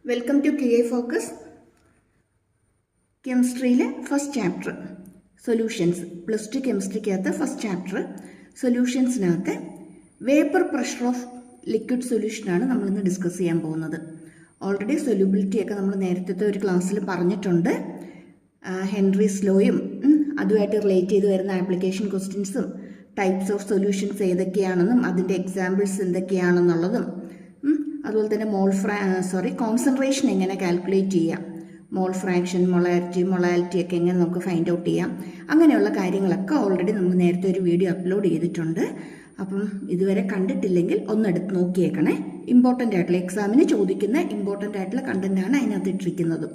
Welcome to QA focus. കെമിസ്ട്രിയിലെ first chapter solutions, plus two കെമിസ്ട്രിക്കകത്ത് first chapter സൊല്യൂഷൻസിനകത്ത് vapour pressure of liquid സൊല്യൂഷനാണ് നമ്മളിന്ന് ഡിസ്കസ് ചെയ്യാൻ പോകുന്നത്. ഓൾറെഡി സൊല്യൂബിലിറ്റി ഒക്കെ നമ്മൾ നേരത്തെ ഒരു ക്ലാസ്സിൽ പറഞ്ഞിട്ടുണ്ട്. ഹെൻറീസ് ലോയും അതുമായിട്ട് റിലേറ്റ് ചെയ്ത് വരുന്ന ആപ്ലിക്കേഷൻ ക്വസ്റ്റ്യൻസും ടൈപ്സ് ഓഫ് സൊല്യൂഷൻസ് ഏതൊക്കെയാണെന്നും അതിൻ്റെ എക്സാമ്പിൾസ് എന്തൊക്കെയാണെന്നുള്ളതും അതുപോലെ തന്നെ കോൺസെൻട്രേഷൻ എങ്ങനെ കാൽക്കുലേറ്റ് ചെയ്യാം, മോൾ ഫ്രാക്ഷൻ, മൊളാലിറ്റി ഒക്കെ എങ്ങനെ നമുക്ക് ഫൈൻഡ് ഔട്ട് ചെയ്യാം, അങ്ങനെയുള്ള കാര്യങ്ങളൊക്കെ ഓൾറെഡി നമ്മൾ നേരത്തെ ഒരു വീഡിയോ അപ്ലോഡ് ചെയ്തിട്ടുണ്ട്. അപ്പം ഇതുവരെ കണ്ടിട്ടില്ലെങ്കിൽ ഒന്നെടുത്ത് നോക്കിയേക്കണേ. ഇമ്പോർട്ടൻ്റ് ആയിട്ടുള്ള എക്സാമിന് ചോദിക്കുന്ന ഇമ്പോർട്ടൻ്റ് ആയിട്ടുള്ള കണ്ടന്റാണ് അതിനകത്ത് ഇട്ടിരിക്കുന്നത്.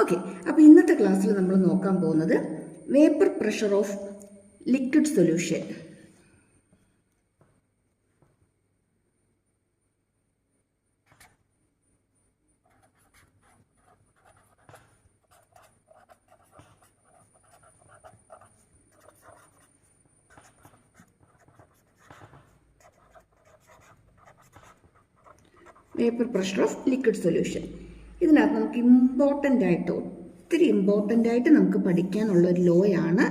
ഓക്കെ, അപ്പോൾ ഇന്നത്തെ ക്ലാസ്സിൽ നമ്മൾ നോക്കാൻ പോകുന്നത് vapour pressure of liquid solution. Vapour pressure of liquid solution. ഇതിനകത്ത് നമുക്ക് ഒത്തിരി ഇമ്പോർട്ടൻ്റ് ആയിട്ട് നമുക്ക് പഠിക്കാനുള്ള ഒരു ലോ ആണ്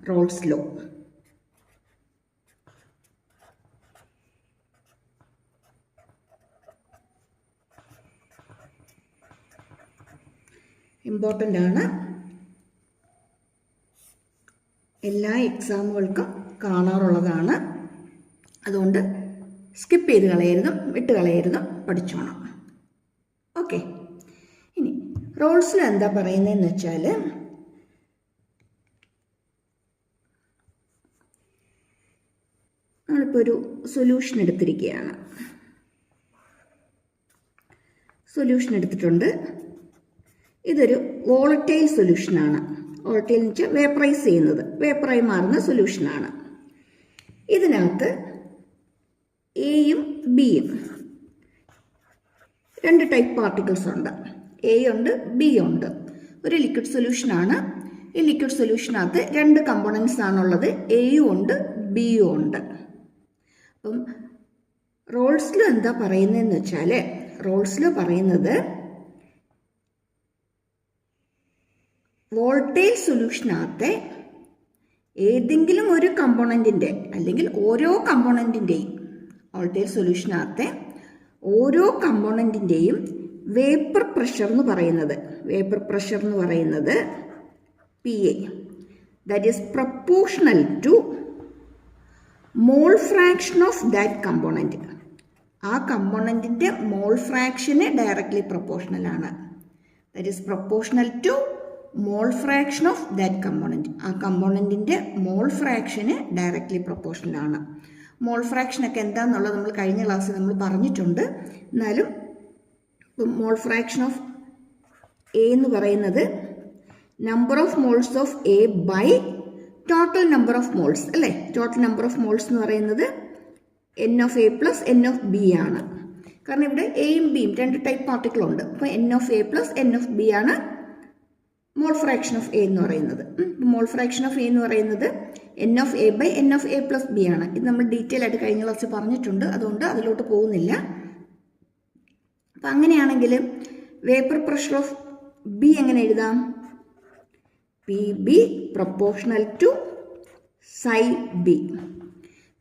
റോൾസ് ലോ. ഇമ്പോർട്ടൻ്റ് ആണ്, എല്ലാ എക്സാമുകൾക്കും കാണാറുള്ളതാണ്. അതുകൊണ്ട് സ്കിപ്പ് ചെയ്ത് കളയരുതും വിട്ട് കളയരുതും, പഠിച്ചോണം. ഓക്കെ, ഇനി റോൾസിൽ എന്താ പറയുന്നതെന്ന് വെച്ചാൽ നമ്മളിപ്പോൾ ഒരു സൊല്യൂഷൻ എടുത്തിരിക്കുകയാണ്. സൊല്യൂഷൻ എടുത്തിട്ടുണ്ട്. ഇതൊരു വോളറ്റൈൽ സൊല്യൂഷനാണ്. വോളറ്റൈൽ എന്ന് വെച്ചാൽ വേപ്പറൈസ് ചെയ്യുന്നത്, വേപ്പറായി മാറുന്ന സൊല്യൂഷനാണ്. ഇതിനകത്ത് എയും ബിയും രണ്ട് ടൈപ്പ് പാർട്ടിക്കിൾസ് ഉണ്ട്. എ ഉണ്ട്, ബി ഉണ്ട്. ഒരു ലിക്വിഡ് സൊല്യൂഷനാണ്. ഈ ലിക്വിഡ് സൊല്യൂഷനകത്ത് രണ്ട് കമ്പോണൻസ് ആണുള്ളത്, എയും ഉണ്ട് ബിയും ഉണ്ട്. അപ്പം റോൾസിൽ എന്താ പറയുന്നതെന്ന് വെച്ചാൽ, റോൾസിൽ പറയുന്നത് വോൾട്ടേജ് സൊല്യൂഷനകത്തെ ഏതെങ്കിലും ഒരു കമ്പോണൻറ്റിൻ്റെ അല്ലെങ്കിൽ ഓരോ കമ്പോണൻറ്റിൻ്റെയും, വോൾട്ടേജ് സൊല്യൂഷനകത്തെ ഓരോ കമ്പോണൻറ്റിൻ്റെയും വേപ്പർ പ്രഷർ എന്ന് പറയുന്നത് PA, that is proportional to mole fraction of that component. ആ കമ്പോണൻറ്റിൻ്റെ മോൾ ഫ്രാക്ഷന് ഡയറക്ട്ലി പ്രപ്പോർഷണൽ ആണ്. That is proportional to mole fraction of that component. ആ കമ്പോണൻറ്റിൻ്റെ മോൾ ഫ്രാക്ഷന് ഡയറക്ട്ലി പ്രപ്പോർഷണൽ ആണ്. മോൾ ഫ്രാക്ഷനൊക്കെ എന്താണെന്നുള്ളത് നമ്മൾ കഴിഞ്ഞ ക്ലാസ്സിൽ നമ്മൾ പറഞ്ഞിട്ടുണ്ട്. എന്നാലും മോൾ ഫ്രാക്ഷൻ ഓഫ് എ എന്ന് പറയുന്നത് number of moles of A by total number of moles അല്ലേ. ടോട്ടൽ നമ്പർ ഓഫ് മോൾസ് എന്ന് പറയുന്നത് N of A plus N of B ആണ്. കാരണം ഇവിടെ എയും ബിയും രണ്ട് ടൈപ്പ് പാർട്ടിക്കിളുണ്ട്. അപ്പോൾ N of A plus N of B ആണ് മോൾ ഫ്രാക്ഷൻ ഓഫ് എ എന്ന് പറയുന്നത്. മോൾ ഫ്രാക്ഷൻ ഓഫ് എ എന്ന് പറയുന്നത് N of A by N of A plus B ആണ്. ഇത് നമ്മൾ ഡീറ്റെയിൽ ആയിട്ട് കഴിഞ്ഞ ക്ലാസ്സിൽ പറഞ്ഞിട്ടുണ്ട്, അതുകൊണ്ട് അതിലോട്ട് പോകുന്നില്ല. അപ്പം അങ്ങനെയാണെങ്കിൽ വേപ്പർ പ്രഷർ ഓഫ് ബി എങ്ങനെ എഴുതാം? PB proportional to psi B.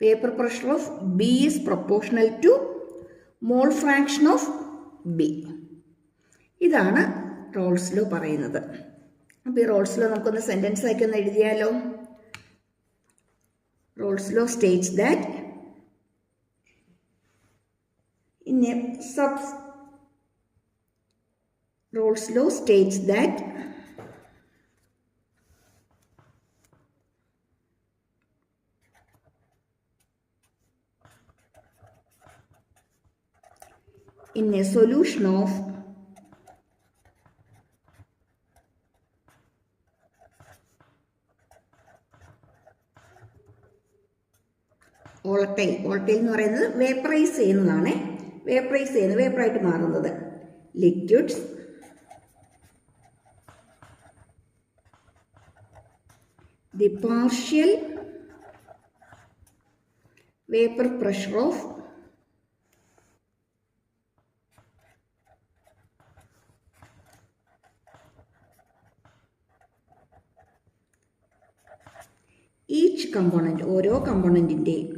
Vapour pressure of B is proportional to mole fraction of B. ഇതാണ് റോൾസ് ലോ പറയുന്നത്. അപ്പോൾ ഈ റോൾസ് ലോ നമുക്കൊന്ന് സെൻറ്റൻസ് ആക്കി ഒന്ന് എഴുതിയാലോ? Raoult's law states that Rolle's law states that in a solution of volatile എന്ന് പറയുന്നത് വേപ്പറൈസ് ചെയ്യുന്നതാണ്. വേപ്പറായിട്ട് മാറുന്നത് liquids the partial vapor pressure of each component, ഓരോ കമ്പോണൻറ്റിൻ്റെയും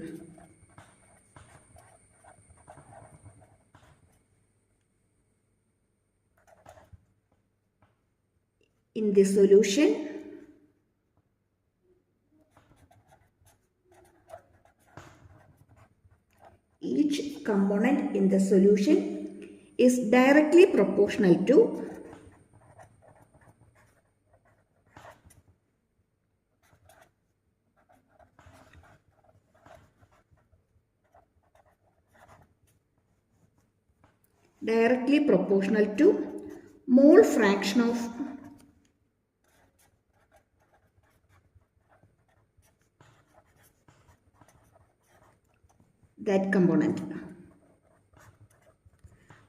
in the solution each component in the solution is directly proportional to mole fraction of that component.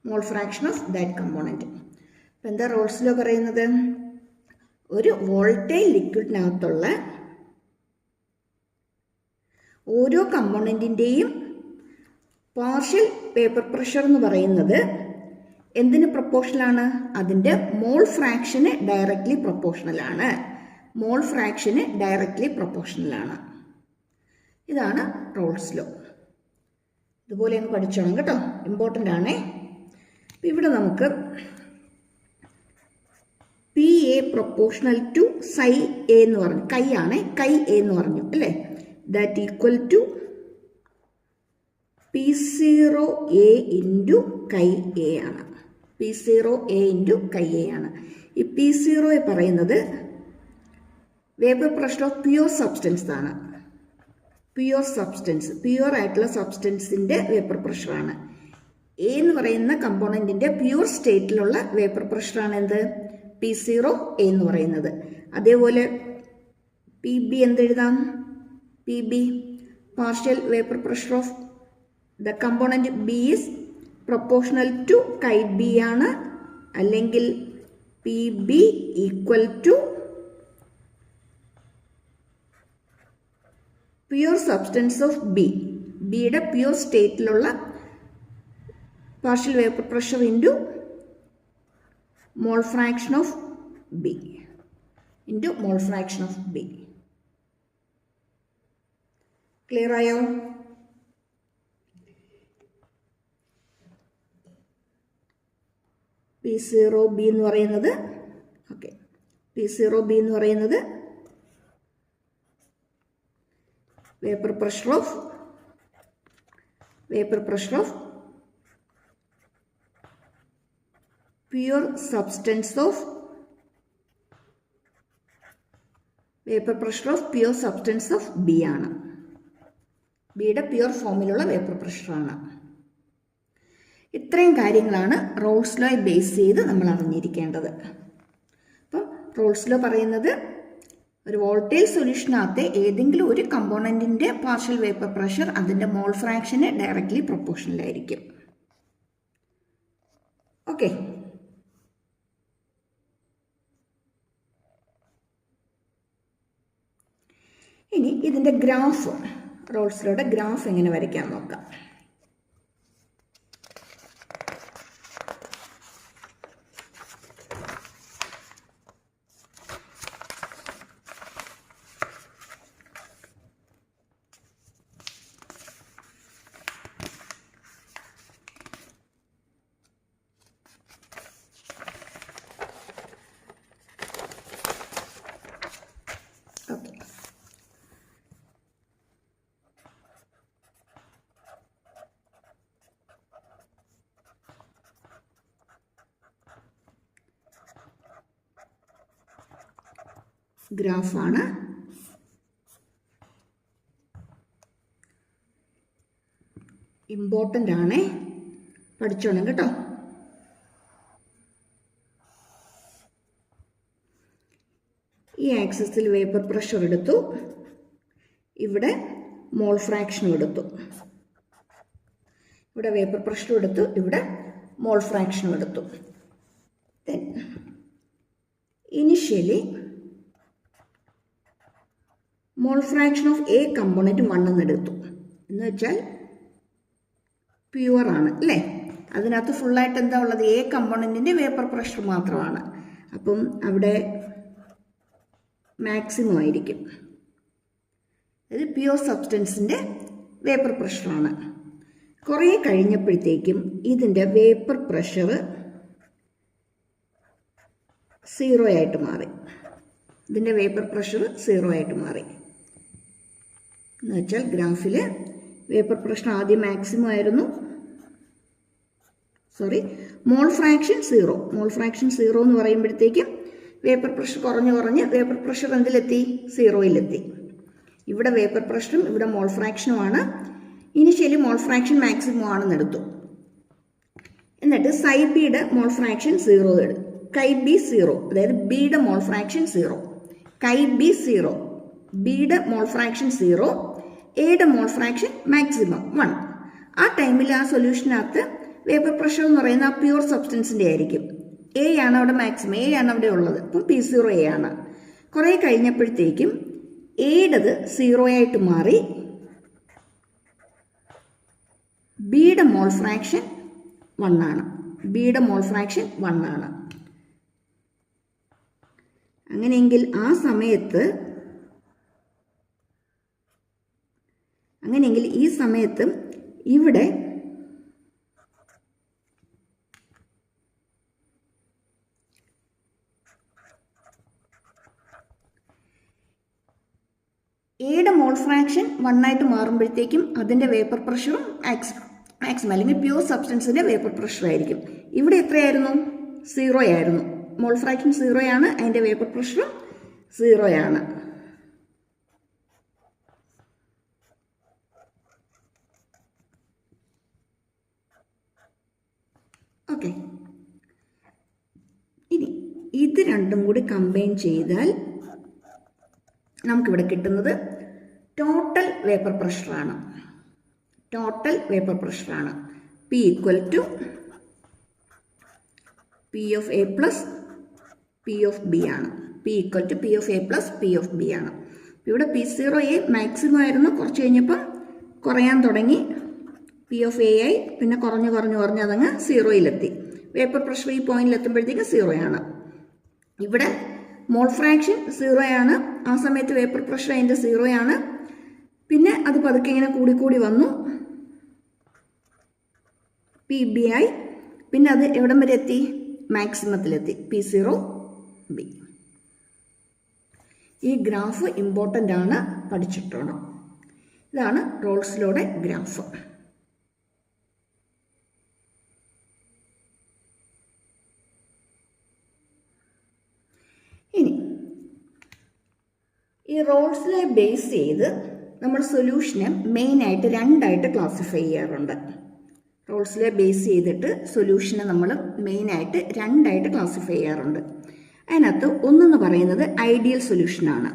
Mole fraction of that component. അപ്പോൾ എന്താ Rolls law പറയുന്നത്? ഒരു volatile ലിക്വിഡിനകത്തുള്ള ഓരോ കമ്പോണൻറ്റിൻ്റെയും partial vapour pressure എന്ന് പറയുന്നത് എന്തിന് പ്രൊപ്പോർഷണലാണ്? അതിൻ്റെ മോൾ ഫ്രാക്ഷന് ഡയറക്റ്റ്ലി പ്രൊപ്പോർഷണലാണ്. മോൾ ഫ്രാക്ഷന് ഡയറക്റ്റ്ലി പ്രൊപ്പോർഷണലാണ്. ഇതാണ് റോൾസ് ലോ. ഇതുപോലെ അങ്ങ് പഠിച്ചോണം കേട്ടോ, ഇമ്പോർട്ടൻ്റ് ആണേ. അപ്പം ഇവിടെ നമുക്ക് P A proportional to chi A എന്ന് പറഞ്ഞു, കൈ ആണേ, കൈ എ എന്ന് പറഞ്ഞു അല്ലേ. That equal to P0 A into chi A ആണ്. P0 A into chi A ആണ്. ഈ P0 പറയുന്നത് vapour pressure of pure substance ആണ്. പ്യുവർ സബ്സ്റ്റൻസ്, പ്യുവർ ആയിട്ടുള്ള സബ്സ്റ്റൻസിൻ്റെ വേപ്പർ പ്രഷറാണ്. എ എന്ന് പറയുന്ന കമ്പോണൻറ്റിൻ്റെ പ്യുവർ സ്റ്റേറ്റിലുള്ള വേപ്പർ പ്രഷറാണ് എന്ത്? P0 A എന്ന് പറയുന്നത്. അതേപോലെ പി ബി എന്തെഴുതാം? P B partial vapour pressure of the component B is proportional to chi B ആണ്. അല്ലെങ്കിൽ P B equal to pure substance of B, ബിയുടെ പ്യുവർ സ്റ്റേറ്റിലുള്ള partial vapour pressure into mole fraction of B into mole fraction of B. Clear ആയോ? P0 B എന്ന് പറയുന്നത് okay, P0 B എന്ന് പറയുന്നത് vapour pressure of pure substance of B ആണ്. ബിയുടെ pure ഫോമിലുള്ള വേപ്പർ പ്രഷറാണ്. ഇത്രയും കാര്യങ്ങളാണ് റോൾസ് ലോ ബേസ് ചെയ്ത് നമ്മൾ അറിഞ്ഞിരിക്കേണ്ടത്. അപ്പം റോൾസ് ലോ പറയുന്നത് ഒരു വോൾട്ടേജ് സൊല്യൂഷനകത്തെ ഏതെങ്കിലും ഒരു കമ്പോണൻറ്റിൻ്റെ പാർഷ്യൽ വേപ്പർ പ്രഷർ അതിൻ്റെ മോൾ ഫ്രാക്ഷന് ഡയറക്റ്റ്ലി പ്രൊപ്പോർഷണലായിരിക്കും. ഓക്കെ, ഇനി ഇതിൻ്റെ ഗ്രാഫ്, റോൾസ് ലോയുടെ ഗ്രാഫ് എങ്ങനെ വരയ്ക്കാൻ നോക്കാം. ഗ്രാഫാണ്. ഇമ്പോർട്ടൻ്റ് ആണേ, പഠിച്ചോണം കേട്ടോ. ഈ ആക്സിസിൽ വേപ്പർ പ്രഷർ എടുത്തു, ഇവിടെ മോൾ ഫ്രാക്ഷനും എടുത്തു. ഇവിടെ വേപ്പർ പ്രഷർ എടുത്തു, ഇവിടെ മോൾ ഫ്രാക്ഷനും എടുത്തു. Then initially mall fraction of A component 1 എന്നെടുത്തു. എന്ന് വെച്ചാൽ പ്യുവർ ആണ് അല്ലേ. അതിനകത്ത് ഫുള്ളായിട്ട് എന്താ ഉള്ളത്? എ കമ്പോണൻറ്റിൻ്റെ വേപ്പർ പ്രഷർ മാത്രമാണ്. അപ്പം അവിടെ മാക്സിമം ആയിരിക്കും. ഇത് പ്യുവർ സബ്സ്റ്റൻസിൻ്റെ വേപ്പർ പ്രഷറാണ്. കുറേ കഴിഞ്ഞപ്പോഴത്തേക്കും ഇതിൻ്റെ വേപ്പർ പ്രഷർ 0 ആയിട്ട് മാറി. ഇതിൻ്റെ വേപ്പർ പ്രഷർ 0 ആയിട്ട് മാറി എന്ന് വെച്ചാൽ ഗ്രാഫിൽ വേപ്പർ പ്രഷർ ആദ്യം മാക്സിമം ആയിരുന്നു, മോൾ ഫ്രാക്ഷൻ 0. മോൾ ഫ്രാക്ഷൻ 0 എന്ന് പറയുമ്പോഴത്തേക്കും വേപ്പർ പ്രഷർ കുറഞ്ഞ് വേപ്പർ പ്രഷർ എന്തിലെത്തി? 0-ലെത്തി. ഇവിടെ വേപ്പർ പ്രഷറും ഇവിടെ മോൾ ഫ്രാക്ഷനുമാണ്. ഇനിഷ്യലി മോൾ ഫ്രാക്ഷൻ മാക്സിമം ആണെന്ന് എടുത്തു. എന്നിട്ട് സൈ ബിയുടെ മോൾ ഫ്രാക്ഷൻ 0 എടുത്തു. കൈ ബി 0, അതായത് ബിയുടെ മോൾ ഫ്രാക്ഷൻ 0, കൈ ബി 0, ബിയുടെ മോൾ ഫ്രാക്ഷൻ 0, എയുടെ മോൾ ഫ്രാക്ഷൻ മാക്സിമം 1. ആ ടൈമിൽ ആ സൊല്യൂഷനകത്ത് വേപ്പർ പ്രഷർ എന്ന് പറയുന്ന ആ പ്യുവർ സബ്സ്റ്റൻസിൻ്റെ ആയിരിക്കും. എ ആണ് അവിടെ മാക്സിമം, എ ആണ് അവിടെ ഉള്ളത്. അപ്പം P0 എ ആണ്. കുറേ കഴിഞ്ഞപ്പോഴത്തേക്കും എയുടേത് 0 ആയിട്ട് മാറി. ബിയുടെ മോൾ ഫ്രാക്ഷൻ 1 ആണ്. ബിയുടെ മോൾ ഫ്രാക്ഷൻ 1 ആണ്. അങ്ങനെയെങ്കിൽ ഈ സമയത്ത് ഇവിടെ എയുടെ മോൾ ഫ്രാക്ഷൻ 1 ആയിട്ട് മാറുമ്പോഴത്തേക്കും അതിൻ്റെ വേപ്പർ പ്രഷറും മാക്സിമം അല്ലെങ്കിൽ പ്യുവർ സബ്സ്റ്റൻസിൻ്റെ വേപ്പർ പ്രഷർ ആയിരിക്കും. ഇവിടെ എത്രയായിരുന്നു? 0 ആയിരുന്നു. മോൾ ഫ്രാക്ഷൻ 0 ആണ്, അതിൻ്റെ വേപ്പർ പ്രഷറും 0 ആണ്. ഓക്കെ, ഇനി ഇത് രണ്ടും കൂടി കമ്പൈൻ ചെയ്താൽ നമുക്കിവിടെ കിട്ടുന്നത് ടോട്ടൽ വേപ്പർ പ്രഷറാണ്. P equal to P of A plus P of B ആണ്. P equal to P of A plus P of B ആണ്. ഇവിടെ P0 എ മാക്സിമം ആയിരുന്നു, കുറച്ച് കഴിഞ്ഞപ്പം കുറയാൻ തുടങ്ങി. P ഓഫ് എ ആയി, പിന്നെ കുറഞ്ഞ് അതങ്ങ് 0-ലെത്തി. വേപ്പർ പ്രഷർ ഈ പോയിന്റിൽ എത്തുമ്പോഴത്തേക്ക് 0 ആണ്. ഇവിടെ മോൾ ഫ്രാക്ഷൻ 0 ആണ്. ആ സമയത്ത് വേപ്പർ പ്രഷർ അതിൻ്റെ 0 ആണ്. പിന്നെ അത് പതുക്കെ ഇങ്ങനെ കൂടി വന്നു, PB ആയി. പിന്നെ അത് എവിടം വരെ എത്തി? മാക്സിമത്തിലെത്തി, P0 B. ഈ ഗ്രാഫ് ഇമ്പോർട്ടൻ്റ് ആണ്, പഠിച്ചിട്ടോണം. ഇതാണ് റോൾസ് ലോയുടെ ഗ്രാഫ്. ഇനി ഈ റോൾസ് ലോ ബേസ് ചെയ്ത് നമ്മൾ സൊല്യൂഷനെ മെയിനായിട്ട് 2ആയിട്ട് ക്ലാസിഫൈ ചെയ്യാറുണ്ട്. റോൾസ് ലോ ബേസ് ചെയ്തിട്ട് സൊല്യൂഷനെ നമ്മൾ മെയിനായിട്ട് 2ആയിട്ട് ക്ലാസിഫൈ ചെയ്യാറുണ്ട്. അതിനകത്ത് ഒന്നെന്ന് പറയുന്നത് ഐഡിയൽ സൊല്യൂഷനാണ്.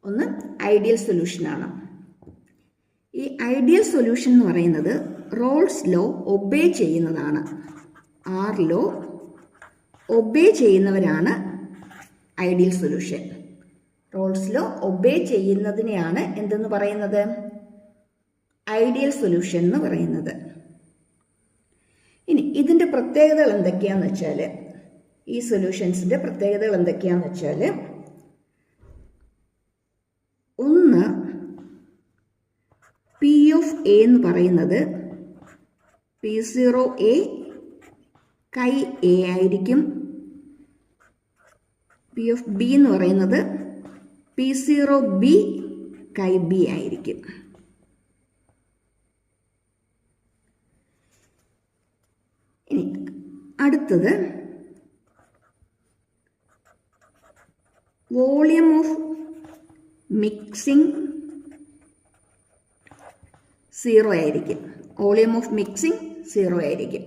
ഒന്ന് ഐഡിയൽ സൊല്യൂഷനാണ്. ഈ ഐഡിയൽ സൊല്യൂഷൻ എന്ന് പറയുന്നത് റോൾസ് ലോ ഒബേ ചെയ്യുന്നതാണ്. R ലോ ഒബേ ചെയ്യുന്നവരാണ് ideal solution. Raoult's law obey ചെയ്യുന്നതിനെയാണ് എന്തെന്ന് പറയുന്നത്? ഐഡിയൽ സൊല്യൂഷൻ എന്ന് പറയുന്നത്. ഇനി ഇതിൻ്റെ പ്രത്യേകതകൾ എന്തൊക്കെയാണെന്ന് വെച്ചാൽ, ഈ സൊല്യൂഷൻസിൻ്റെ പ്രത്യേകതകൾ എന്തൊക്കെയാണെന്ന് വെച്ചാൽ, ഒന്ന് P ഓഫ് എ എന്ന് പറയുന്നത് P0 എ കൈ എ ആയിരിക്കും. P ഓഫ് ബി എന്ന് പറയുന്നത് P0 ബി കൈ ബി ആയിരിക്കും. ഇനി അടുത്തത് വോളിയം ഓഫ് മിക്സിംഗ് 0 ആയിരിക്കും. വോളിയം ഓഫ് മിക്സിംഗ് 0 ആയിരിക്കും.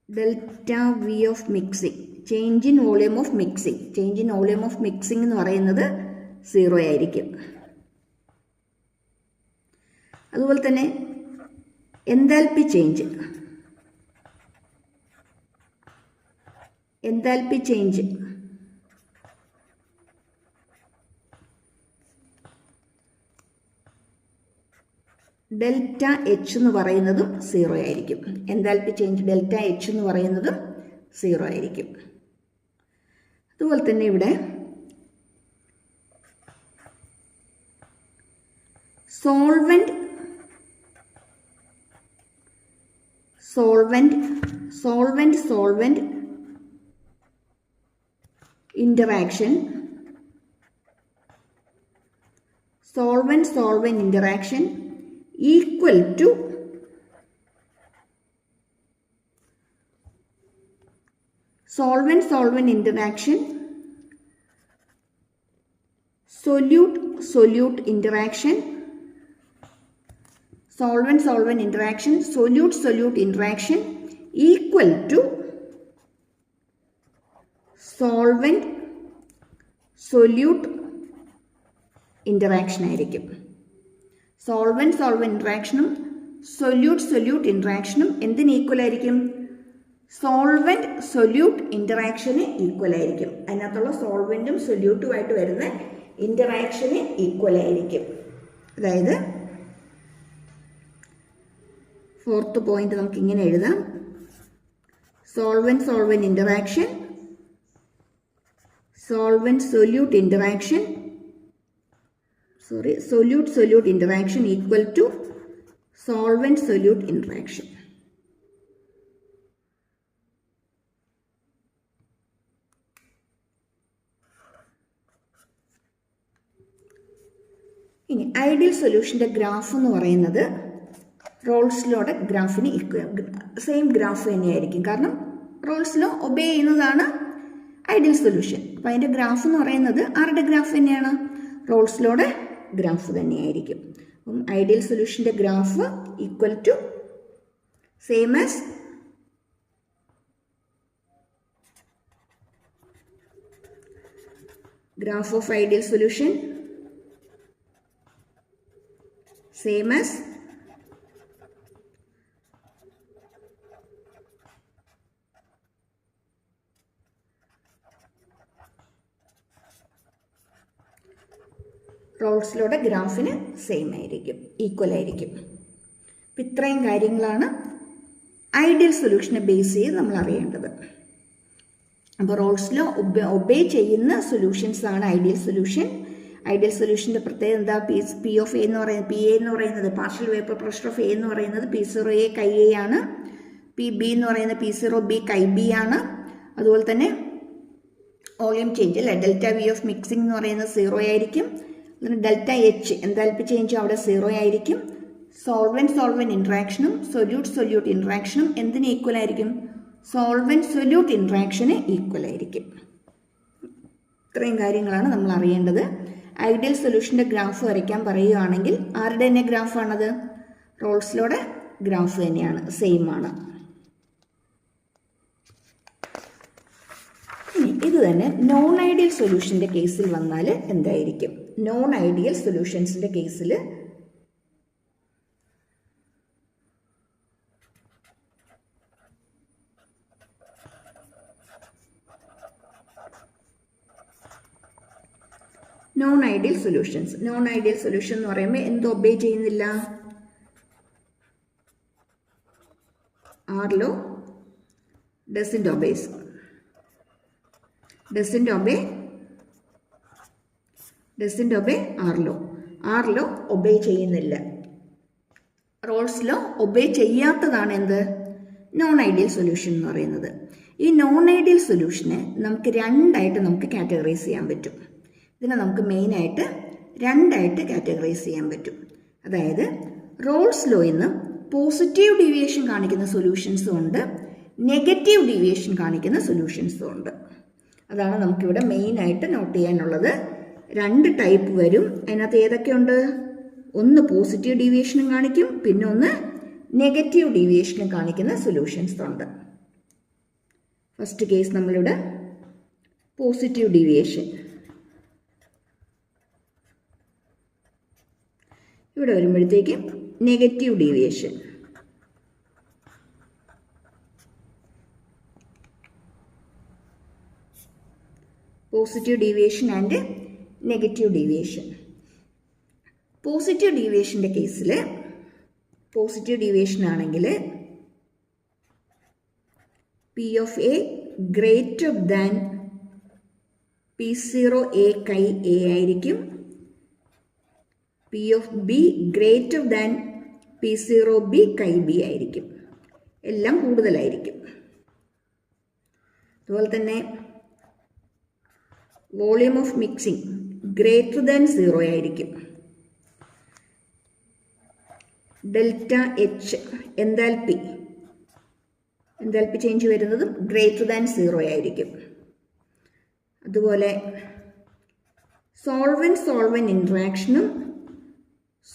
Delta V of mixing, change in volume of mixing എന്ന് പറയുന്നത് 0 ആയിരിക്കും. അതുപോലെ തന്നെ എൻതാൽപ്പി ചേഞ്ച് ഡെൽറ്റ എച്ച് എന്ന് പറയുന്നതും 0 ആയിരിക്കും. എൻതാൽപ്പി ചേഞ്ച് ഡെൽറ്റ എച്ച് എന്ന് പറയുന്നതും 0 ആയിരിക്കും. അതുപോലെ തന്നെ ഇവിടെ solvent interaction, solvent interaction equal to solvent interaction, solute interaction, solvent interaction, solute interaction equal to solvent solute interaction ആയിരിക്കും. സോൾവെന്റ് ഇൻട്രാക്ഷനും സൊല്യൂട്ട് ഇൻട്രാക്ഷനും എന്തിന് ഈക്വൽ ആയിരിക്കും? സോൾവെന്റ് സൊല്യൂട്ട് ഇൻറ്ററാക്ഷന് ഈക്വൽ ആയിരിക്കും. അതിനകത്തുള്ള സോൾവെന്റും സൊല്യൂട്ടുമായിട്ട് വരുന്ന ഇൻറ്ററാക്ഷന് ഈക്വൽ ആയിരിക്കും. അതായത് ഫോർത്ത് പോയിന്റ് നമുക്ക് ഇങ്ങനെ എഴുതാം. Solvent interaction, solute interaction equal to solvent solute interaction. ഇനി ഐഡിയൽ സൊല്യൂഷന്റെ ഗ്രാഫ് എന്ന് പറയുന്നത് റോൾസ് ലോയുടെ ഗ്രാഫിന് സെയിം ഗ്രാഫ് തന്നെയായിരിക്കും. കാരണം റോൾസ് ലോ ഒബേ ചെയ്യുന്നതാണ് ഐഡിയൽ സൊല്യൂഷൻ. അപ്പം അതിൻ്റെ ഗ്രാഫ് എന്ന് പറയുന്നത് ആരുടെ ഗ്രാഫ് തന്നെയാണ്? റോൾസ് ലോയുടെ ഗ്രാഫ് തന്നെയായിരിക്കും. അപ്പം ഐഡിയൽ സൊല്യൂഷൻ്റെ graph equal to same as graph of ideal solution, same as Raoult's ലോയുടെ ഗ്രാഫിന് സെയിം ആയിരിക്കും, ഈക്വൽ ആയിരിക്കും. അപ്പം ഇത്രയും കാര്യങ്ങളാണ് ഐഡിയൽ സൊല്യൂഷനെ ബേസ് ചെയ്ത് നമ്മൾ അറിയേണ്ടത്. അപ്പോൾ റോൾസ് ലോ ഒബേ ചെയ്യുന്ന സൊല്യൂഷൻസ് ആണ് ഐഡിയൽ സൊല്യൂഷൻ. ഐഡിയൽ സൊല്യൂഷൻ്റെ പ്രത്യേകത എന്താ? പി ഓഫ് എ എന്ന് പറയുന്നത്, പി എ എന്ന് പറയുന്നത് partial vapour pressure of A എന്ന് പറയുന്നത് P0A കൈ എ ആണ്. പി ബി എന്ന് പറയുന്നത് P0B കൈ ബി ആണ്. അതുപോലെ തന്നെ വോളിയം ചേഞ്ച് അല്ലെ, ഡെൽറ്റ വി ഓഫ് മിക്സിംഗ് എന്ന് പറയുന്നത് 0 ആയിരിക്കും. അതിന് ഡെൽറ്റ എച്ച് എന്താൽപ്പി ചേഞ്ച് അവിടെ 0 ആയിരിക്കും. സോൾവെന്റ് ഇൻട്രാക്ഷനും സൊല്യൂട്ട് ഇൻട്രാക്ഷനും എന്തിന് ഈക്വൽ ആയിരിക്കും? സോൾവെന്റ് സൊല്യൂട്ട് ഇൻട്രാക്ഷന് ഈക്വൽ ആയിരിക്കും. ഇത്രയും കാര്യങ്ങളാണ് നമ്മൾ അറിയേണ്ടത്. ഐഡിയൽ സൊല്യൂഷൻ്റെ ഗ്രാഫ് വരയ്ക്കാൻ പറയുകയാണെങ്കിൽ ആരുടെ തന്നെ ഗ്രാഫാണത്? റോൾസ് ലോയുടെ ഗ്രാഫ് തന്നെയാണ്, സെയിം ആണ്. ഇത് തന്നെ നോൺ ഐഡിയൽ സൊല്യൂഷൻ്റെ കേസിൽ വന്നാൽ എന്തായിരിക്കും? നോൺ ഐഡിയൽ സൊല്യൂഷൻസിൻ്റെ കേസിൽ നോൺ ഐഡിയൽ സൊല്യൂഷൻ എന്ന് പറയുമ്പോൾ എന്ത് ഒബേ ചെയ്യുന്നില്ല? R law doesn't obey R law obey ചെയ്യുന്നില്ല. റോൾസ് ലോ ഒബേ ചെയ്യാത്തതാണ് എന്ത്? നോൺ ഐഡിയൽ സൊല്യൂഷൻ എന്ന് പറയുന്നത്. ഈ നോൺ ഐഡിയൽ സൊല്യൂഷനെ നമുക്ക് രണ്ടായിട്ട് നമുക്ക് കാറ്റഗറൈസ് ചെയ്യാൻ പറ്റും. ഇതിനെ നമുക്ക് മെയിനായിട്ട് രണ്ടായിട്ട് കാറ്റഗറൈസ് ചെയ്യാൻ പറ്റും. അതായത് റോൾസ് ലോയിൽ നിന്ന് പോസിറ്റീവ് ഡീവിയേഷൻ കാണിക്കുന്ന സൊല്യൂഷൻസും ഉണ്ട്, നെഗറ്റീവ് ഡീവിയേഷൻ കാണിക്കുന്ന സൊല്യൂഷൻസും ഉണ്ട്. അതാണ് നമുക്കിവിടെ മെയിനായിട്ട് നോട്ട് ചെയ്യാനുള്ളത്. രണ്ട് ടൈപ്പ് വരും. അതിനകത്ത് ഏതൊക്കെയുണ്ട്? ഒന്ന് പോസിറ്റീവ് ഡീവിയേഷനും കാണിക്കും, പിന്നെ ഒന്ന് നെഗറ്റീവ് ഡീവിയേഷനും കാണിക്കുന്ന സൊല്യൂഷൻസ് ഉണ്ട്. ഫസ്റ്റ് കേസ് നമ്മളിവിടെ പോസിറ്റീവ് ഡീവിയേഷൻ. ഇവിടെ വരുമ്പോഴത്തേക്കും negative deviation. Positive deviation and negative deviation. Positive ഡീവിയേഷൻ്റെ കേസിൽ പോസിറ്റീവ് ഡീവിയേഷൻ ആണെങ്കിൽ P of A greater than P0A chi A ആയിരിക്കും. P of B greater than P0B chi B ആയിരിക്കും. എല്ലാം കൂടുതലായിരിക്കും. അതുപോലെ തന്നെ volume of mixing greater than 0 ആയിരിക്കും. ഡെൽറ്റ എച്ച് എൻതാൽപ്പി ചേഞ്ച് വരുന്നതും ഗ്രേറ്റർ ദാൻ 0 ആയിരിക്കും. അതുപോലെ സോൾവെന്റ് ഇൻട്രാക്ഷനും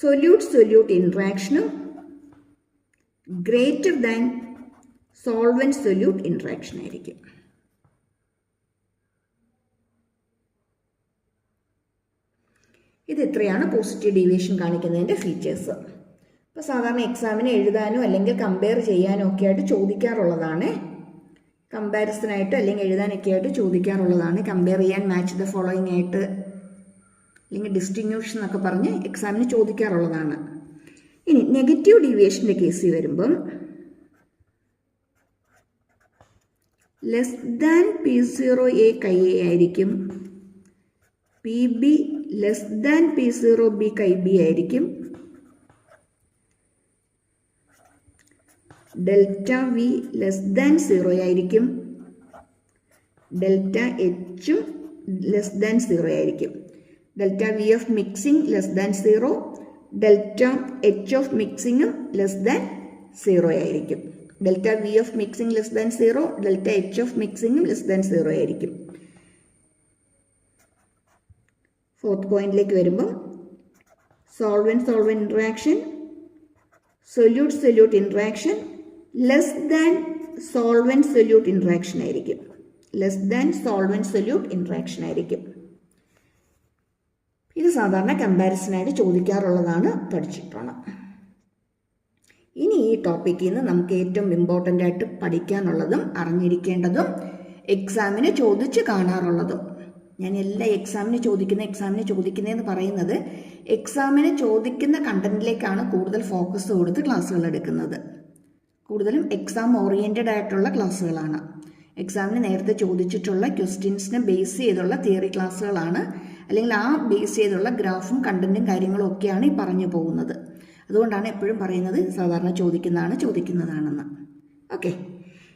സൊല്യൂട്ട് ഇൻട്രാക്ഷനും ഗ്രേറ്റർ ദാൻ സോൾവെന്റ് ഇൻട്രാക്ഷൻ ആയിരിക്കും. ഇത് ഇത്രയാണ് പോസിറ്റീവ് ഡീവിയേഷൻ കാണിക്കുന്നതിൻ്റെ ഫീച്ചേഴ്സ്. ഇപ്പോൾ സാധാരണ എക്സാമിന് എഴുതാനോ അല്ലെങ്കിൽ കമ്പയർ ചെയ്യാനോ ഒക്കെ ആയിട്ട് ചോദിക്കാറുള്ളതാണ്. കമ്പാരിസനായിട്ട് അല്ലെങ്കിൽ എഴുതാനൊക്കെ ആയിട്ട് ചോദിക്കാറുള്ളതാണ്. കമ്പയർ ചെയ്യാൻ മാച്ച് ദ ഫോളോയിങ് ആയിട്ട് അല്ലെങ്കിൽ ഡിസ്റ്റിങ്വിഷ് എന്നൊക്കെ പറഞ്ഞ് എക്സാമിന് ചോദിക്കാറുള്ളതാണ്. ഇനി നെഗറ്റീവ് ഡീവിയേഷൻ്റെ കേസിൽ വരുമ്പം less than P0A chi A ആയിരിക്കും. PB less than P0B chi B ആയിരിക്കും. ഡെൽറ്റ വി ലെസ് ദാൻ 0 ആയിരിക്കും. ഡെൽറ്റ എച്ചും ലെസ് ദാൻ 0 ആയിരിക്കും. Delta V of mixing less than 0. Delta H of മിക്സിങ്ങും ലെസ് ദാൻ 0 ആയിരിക്കും. Delta V of mixing less than 0. Delta H of മിക്സിങ്ങും less than 0 ആയിരിക്കും. Fourth പോയിന്റിലേക്ക് വരുമ്പം solvent interaction solute interaction less than solvent interaction ആയിരിക്കും. Less than solvent interaction ആയിരിക്കും. ഇത് സാധാരണ കമ്പാരിസനായിട്ട് ചോദിക്കാറുള്ളതാണ്, പഠിച്ചിട്ടാണ്. ഇനി ഈ ടോപ്പിക്കിൽ നിന്ന് നമുക്ക് ഏറ്റവും ഇമ്പോർട്ടൻ്റ് ആയിട്ട് പഠിക്കാനുള്ളതും അറിഞ്ഞിരിക്കേണ്ടതും എക്സാമിന് ചോദിച്ച് കാണാറുള്ളതും, ഞാൻ എല്ലാ എക്സാമിന് ചോദിക്കുന്നതെന്ന് പറയുന്നത് എക്സാമിന് ചോദിക്കുന്ന കണ്ടന്റിലേക്കാണ് കൂടുതൽ ഫോക്കസ് കൊടുത്ത് ക്ലാസ്സുകൾ എടുക്കുന്നത്. കൂടുതലും എക്സാം ഓറിയൻറ്റഡ് ആയിട്ടുള്ള ക്ലാസ്സുകളാണ്. എക്സാമിന് നേരത്തെ ചോദിച്ചിട്ടുള്ള ക്വസ്റ്റ്യൻസിനെ ബേസ് ചെയ്തുള്ള തിയറി ക്ലാസ്സുകളാണ്, അല്ലെങ്കിൽ ആ ബേസ് ചെയ്തുള്ള ഗ്രാഫും കണ്ടന്റും കാര്യങ്ങളും ഒക്കെയാണ് ഈ പറഞ്ഞു പോകുന്നത്. അതുകൊണ്ടാണ് എപ്പോഴും പറയുന്നത് സാധാരണ ചോദിക്കുന്നതാണെന്ന്. ഓക്കെ,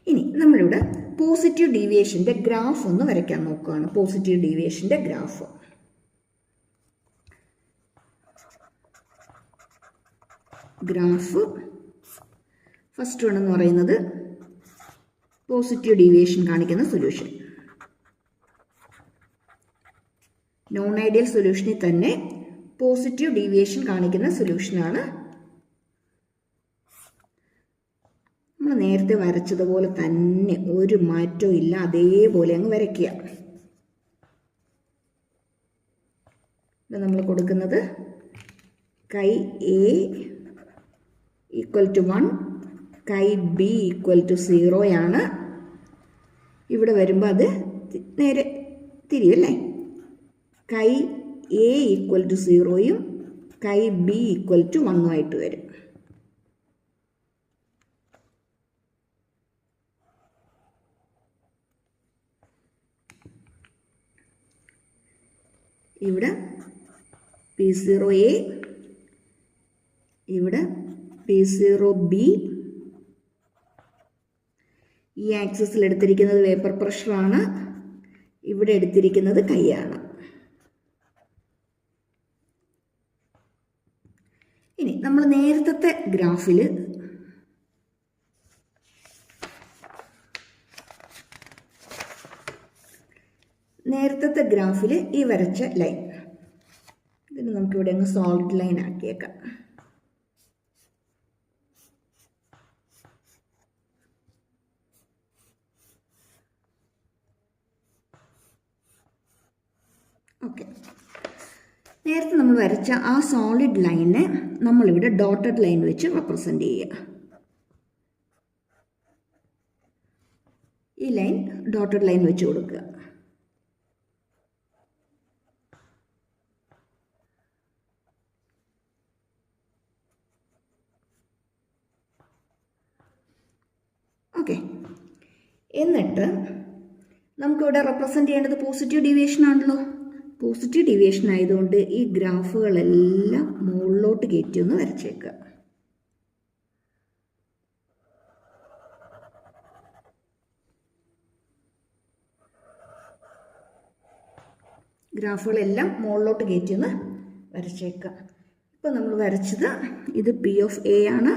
ഇനി നമ്മളിവിടെ പോസിറ്റീവ് ഡീവിയേഷൻ്റെ ഗ്രാഫ് ഒന്ന് വരയ്ക്കാൻ നോക്കുകയാണ്. പോസിറ്റീവ് ഡീവിയേഷൻ്റെ ഗ്രാഫ് ഫസ്റ്റ് വൺ എന്ന് പറയുന്നത് പോസിറ്റീവ് ഡീവിയേഷൻ കാണിക്കുന്ന സൊല്യൂഷൻ. നോൺ ഐഡിയൽ സൊല്യൂഷനിൽ തന്നെ പോസിറ്റീവ് ഡീവിയേഷൻ കാണിക്കുന്ന സൊല്യൂഷനാണ്. നമ്മൾ നേരത്തെ വരച്ചതുപോലെ തന്നെ ഒരു മാറ്റവും ഇല്ല, അതേപോലെ അങ്ങ് വരയ്ക്കുക. നമ്മൾ കൊടുക്കുന്നത് കൈ A ഈക്വൽ ടു 1, കൈ B ഈക്വൽ ടു 0 ആണ്. ഇവിടെ വരുമ്പോൾ അത് നേരെ തിരിയല്ലേ. കൈ A ഈക്വൽ ടു 0യും കൈ B ഈക്വൽ ടു 1 ആയിട്ട് വരും. ഇവിടെ P0A, ഇവിടെ P0B. ഈ ആക്സിസിൽ എടുത്തിരിക്കുന്നത് വേപ്പർ പ്രഷറാണ്, ഇവിടെ എടുത്തിരിക്കുന്നത് കൈയാണ്. ഇനി നമ്മൾ നേരത്തെ ഗ്രാഫിൽ ഈ വരച്ച ലൈൻ, ഇതിന് നമുക്കിവിടെ അങ്ങ് സോളിഡ് ലൈൻ ആക്കിയേക്കാം. ഓക്കെ, നേരത്തെ നമ്മൾ വരച്ച ആ സോളിഡ് ലൈനെ നമ്മളിവിടെ ഡോട്ടഡ് ലൈൻ വെച്ച് റെപ്രസെൻ്റ് ചെയ്യുക. ഈ ലൈൻ ഡോട്ടഡ് ലൈൻ വെച്ച് കൊടുക്കുക. ഓക്കെ, എന്നിട്ട് നമുക്കിവിടെ റെപ്രസെൻ്റ് ചെയ്യേണ്ടത് പോസിറ്റീവ് ഡീവിയേഷൻ ആണല്ലോ. പോസിറ്റീവ് ഡീവിയേഷൻ ആയതുകൊണ്ട് ഈ ഗ്രാഫുകളെല്ലാം മുകളിലോട്ട് കയറ്റി ഒന്ന് വരച്ചേക്കുക. ഗ്രാഫുകളെല്ലാം മുകളിലോട്ട് കയറ്റി ഒന്ന് വരച്ചേക്കുക. ഇപ്പോൾ നമ്മൾ വരച്ചത് ഇത് പി ഓഫ് എ ആണ്,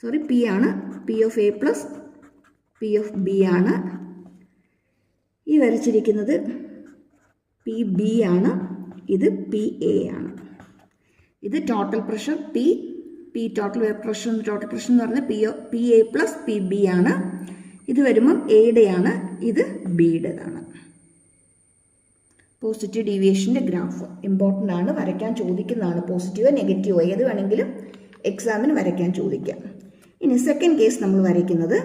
സോറി പി ആണ്, P of A plus P of B ആണ്. ഈ വരച്ചിരിക്കുന്നത് പി ബി ആണ്, ഇത് പി എ ആണ്. ഇത് total pressure P total pressure എന്ന് പറഞ്ഞാൽ P A plus P B ആണ്. ഇത് വരുമ്പം എയുടെയാണ്, ഇത് ബിയുടേതാണ്. പോസിറ്റീവ് ഡീവിയേഷൻ്റെ ഗ്രാഫ് ഇമ്പോർട്ടൻ്റ് ആണ്, വരയ്ക്കാൻ ചോദിക്കുന്നതാണ്. പോസിറ്റീവോ നെഗറ്റീവോ ഏത് വേണമെങ്കിലും എക്സാമിന് വരയ്ക്കാൻ ചോദിക്കാം. ഇനി സെക്കൻഡ് കേസ് നമ്മൾ വരയ്ക്കുന്നത്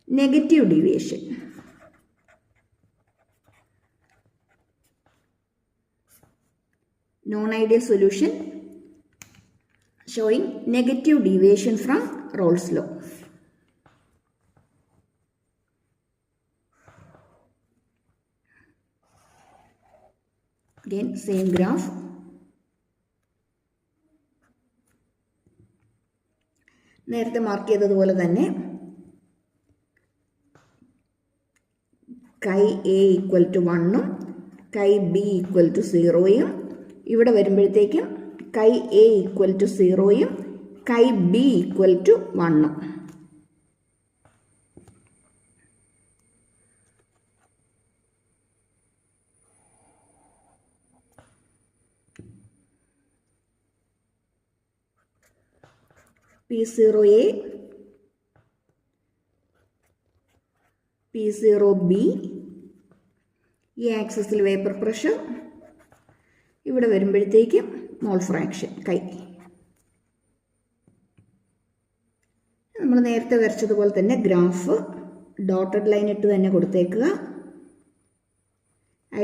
negative deviation. Non-ideal solution showing negative deviation from Rolle's law. Again same graph. നേരത്തെ മാർക്ക് ചെയ്തതുപോലെ തന്നെ chi A equal to 1ഉം chi B equal to 0യും, ഇവിടെ വരുമ്പോഴത്തേക്കും chi A equal to 0യും chi B equal to 1ഉം. P0A, P0B, ഈ ആക്സിസിൽ vapour pressure, ഇവിടെ വരുമ്പോഴത്തേക്കും mole fraction കൈ. നമ്മൾ നേരത്തെ വരച്ചതുപോലെ തന്നെ ഗ്രാഫ് ഡോട്ടഡ് ലൈൻ ഇട്ട് തന്നെ കൊടുത്തേക്കുക.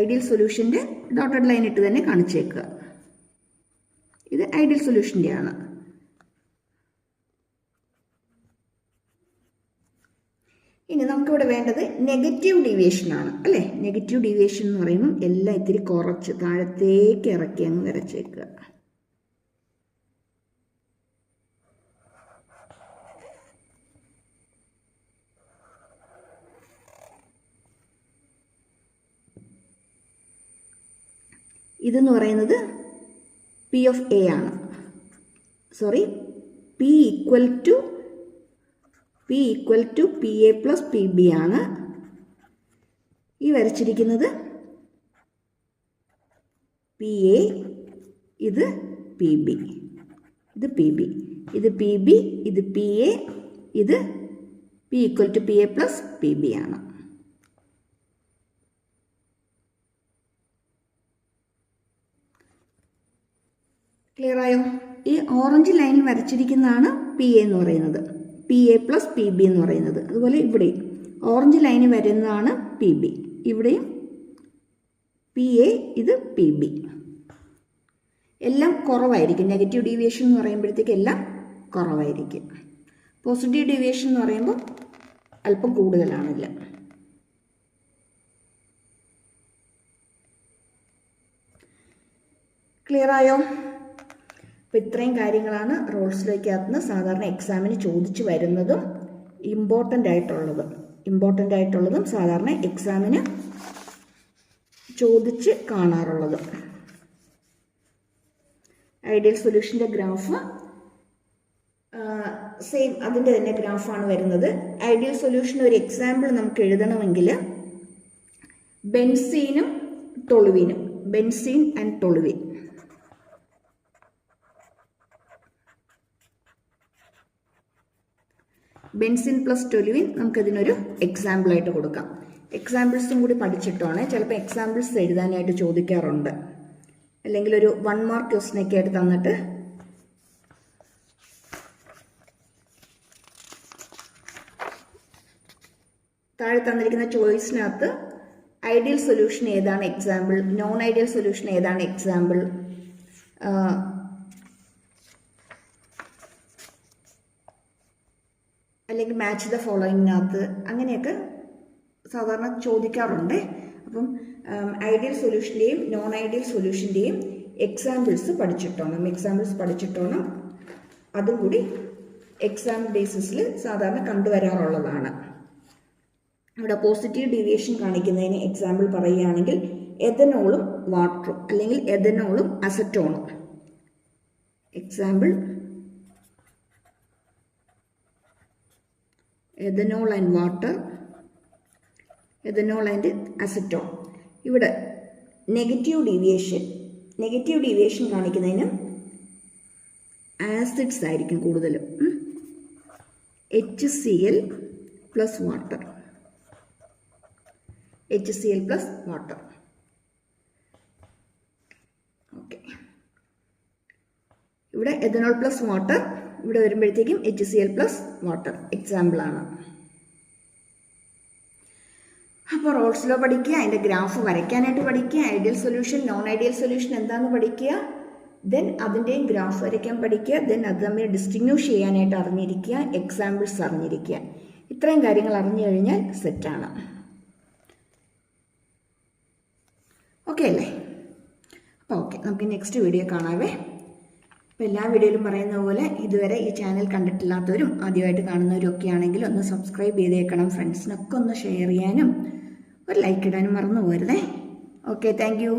ഐഡിയൽ സൊല്യൂഷൻ്റെ ഡോട്ടഡ് ലൈൻ ഇട്ട് തന്നെ കാണിച്ചേക്കുക. ഇത് ഐഡിയൽ സൊല്യൂഷൻ്റെ ആണ്. ഇനി നമുക്കിവിടെ വേണ്ടത് നെഗറ്റീവ് ഡീവിയേഷൻ ആണ് അല്ലേ. നെഗറ്റീവ് ഡീവിയേഷൻ എന്ന് പറയുമ്പോൾ എല്ലാം ഇത്തിരി കുറച്ച് താഴത്തേക്ക് ഇറക്കി അങ്ങ് വരച്ചേക്കുക. ഇതെന്ന് പറയുന്നത് പി ഓഫ് എ ആണ്, sorry P equal to P A plus P B ആണ്. ഈ വരച്ചിരിക്കുന്നത് പി എ, ഇത് പി ബി, ഇത് പി ബി, ഇത് പി ബി, ഇത് പി എ, ഇത് P equal to P A plus P B ആണ്. ക്ലിയർ ആയോ? ഈ ഓറഞ്ച് ലൈനിൽ വരച്ചിരിക്കുന്നതാണ് പി എ എന്ന് പറയുന്നത്, P A plus P B എന്ന് പറയുന്നത്. അതുപോലെ ഇവിടെയും ഓറഞ്ച് ലൈനിൽ വരുന്നതാണ് പി ബി, ഇവിടെയും പി എ, ഇത് പി ബി. എല്ലാം കുറവായിരിക്കും. നെഗറ്റീവ് ഡീവിയേഷൻ എന്ന് പറയുമ്പോഴത്തേക്ക് എല്ലാം കുറവായിരിക്കും. പോസിറ്റീവ് ഡീവിയേഷൻ എന്ന് പറയുമ്പോൾ അല്പം കൂടുതലാണില്ല. ക്ലിയർ ആയോ? അപ്പോൾ ഇത്രയും കാര്യങ്ങളാണ് റോൾസ് ലോയ്ക്കകത്തുനിന്ന് സാധാരണ എക്സാമിന് ചോദിച്ചു വരുന്നതും ഇമ്പോർട്ടൻ്റ് ആയിട്ടുള്ളതും സാധാരണ എക്സാമിന് ചോദിച്ച് കാണാറുള്ളതും. ഐഡിയൽ സൊല്യൂഷൻ്റെ ഗ്രാഫ് സെയിം അതിൻ്റെ തന്നെ ഗ്രാഫാണ് വരുന്നത്. ഐഡിയൽ സൊല്യൂഷൻ ഒരു എക്സാമ്പിൾ നമുക്ക് എഴുതണമെങ്കിൽ ബെൻസീനും ടൊളുവിനും, benzene and toluene, benzene plus toluene നമുക്കതിനൊരു എക്സാമ്പിളായിട്ട് കൊടുക്കാം. എക്സാമ്പിൾസും കൂടി പഠിച്ചിട്ടാണ് ചിലപ്പോൾ എക്സാമ്പിൾസ് എഴുതാനായിട്ട് ചോദിക്കാറുണ്ട്. അല്ലെങ്കിൽ ഒരു 1 മാർക്ക് ക്വസ്റ്റ്യനൊക്കെ ആയിട്ട് തന്നിട്ട് താഴെ തന്നിരിക്കുന്ന ചോയ്സിനകത്ത് ഐഡിയൽ സൊല്യൂഷൻ ഏതാണ് എക്സാമ്പിൾ, നോൺ ഐഡിയൽ സൊല്യൂഷൻ ഏതാണ് എക്സാമ്പിൾ, അല്ലെങ്കിൽ മാച്ച് ദ ഫോളോയിങ്ങിനകത്ത് അങ്ങനെയൊക്കെ സാധാരണ ചോദിക്കാറുണ്ട്. അപ്പം ഐഡിയൽ സൊല്യൂഷൻ്റെയും നോൺ ഐഡിയൽ സൊല്യൂഷൻ്റെയും എക്സാമ്പിൾസ് പഠിച്ചിട്ടോണം. അതും കൂടി എക്സാം ബേസിസിൽ സാധാരണ കണ്ടുവരാറുള്ളതാണ്. ഇവിടെ പോസിറ്റീവ് ഡീവിയേഷൻ കാണിക്കുന്നതിന് എക്സാമ്പിൾ പറയുകയാണെങ്കിൽ എഥനോളും വാട്ടറും അല്ലെങ്കിൽ എഥനോളും അസറ്റോണും. Example ethanol and water, ethanol and acetone. ഇവിടെ നെഗറ്റീവ് ഡീവിയേഷൻ കാണിക്കുന്നതിന് ആസിഡ്സ് ആയിരിക്കും കൂടുതലും. HCl plus water. ഓക്കെ, ഇവിടെ എഥനോൾ പ്ലസ് വാട്ടർ, ഇവിടെ വരുമ്പോഴത്തേക്കും HCl പ്ലസ് വാട്ടർ എക്സാമ്പിളാണ്. അപ്പോൾ റോൾസ് ലോ പഠിക്കുക, അതിൻ്റെ ഗ്രാഫ് വരയ്ക്കാനായിട്ട് പഠിക്കുക, ideal solution non ideal solution എന്താണെന്ന് പഠിക്കുക, ദെൻ അതിൻ്റെയും ഗ്രാഫ് വരയ്ക്കാൻ പഠിക്കുക, ദെൻ അത് തമ്മിൽ ഡിസ്റ്റിങ്വിഷ് ചെയ്യാനായിട്ട് അറിഞ്ഞിരിക്കുക, എക്സാമ്പിൾസ് അറിഞ്ഞിരിക്കുക. ഇത്രയും കാര്യങ്ങൾ അറിഞ്ഞു കഴിഞ്ഞാൽ സെറ്റാണ്. ഓക്കെ അല്ലേ? അപ്പോൾ ഓക്കെ, നമുക്ക് നെക്സ്റ്റ് വീഡിയോ കാണാവേ. അപ്പോൾ എല്ലാ വീഡിയോയിലും പറയുന്ന പോലെ ഇതുവരെ ഈ ചാനൽ കണ്ടിട്ടില്ലാത്തവരും ആദ്യമായിട്ട് കാണുന്നവരും ഒക്കെ ആണെങ്കിൽ ഒന്ന് സബ്സ്ക്രൈബ് ചെയ്തേക്കണം. ഫ്രണ്ട്സിനൊക്കെ ഒന്ന് ഷെയർ ചെയ്യാനും ഒരു ലൈക്ക് ഇടാനും മറന്നു പോകരുതേ. Okay, thank U.